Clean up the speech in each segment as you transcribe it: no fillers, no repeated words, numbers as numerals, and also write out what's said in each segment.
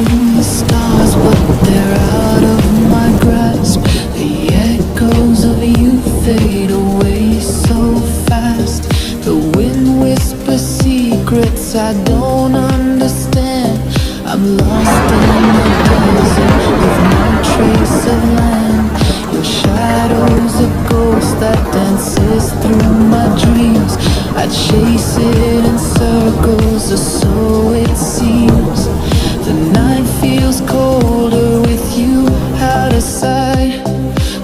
for the stars, but they're out of my grasp. The echoes of you fade away so fast. The wind whispers secrets I don't understand. I'm lost in the desert with no trace of land. Your shadow's a ghost that dances through my dreams. I chase it in circles, or so it seems. The night feels colder with you out of sight.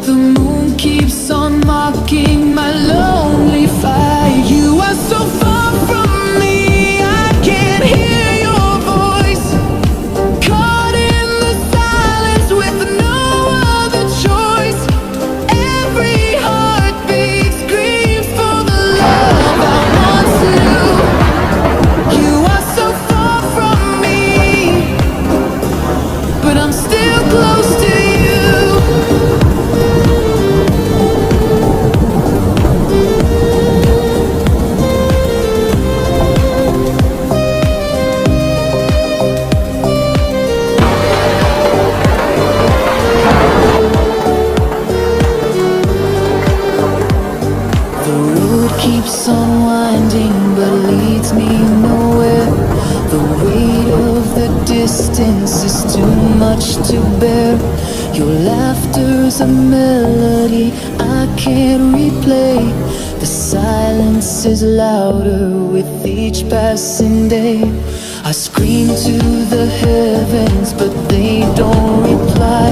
The moon keeps on mocking my lonely fight. You are so far from me, I can't hear your voice. Caught in the silence with no other choice. Every heartbeat screams for the love I once knew. You are so far from me, but I'm still close to you. The road keeps on winding but leads me nowhere. The weight of the distance is too much to bear. Your laughter's a melody I can't replay. The silence is louder with each passing day. I scream to the heavens but they don't reply.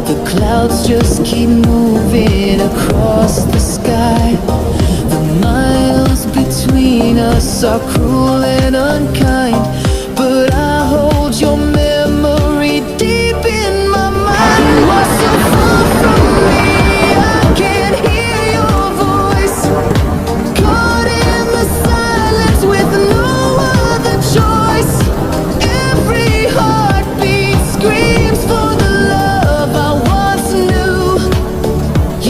The clouds just keep moving across the sky. The miles between us are cruel and unkind, but I hold your memory deep in my mind. You are so far from me, I can't hear your voice. Caught in the silence with no other choice. Every heartbeat screams for the love I once knew.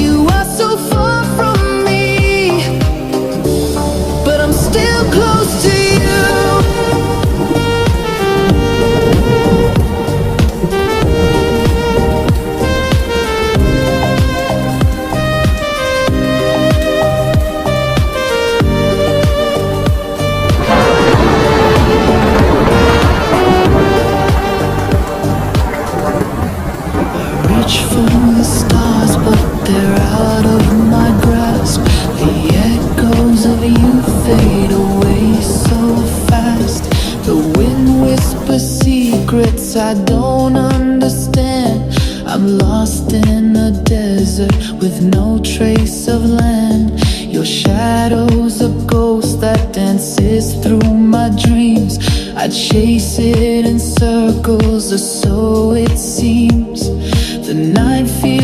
You are so far from me, but I'm still close to you. Reach for the stars, but they're out of my grasp. The echoes of you fade away so fast. The wind whispers secrets I don't understand. I'm lost in a desert with no trace of land. Your shadow's a ghost that dances through my dreams. I chase it in circles, or so it seems. The night feels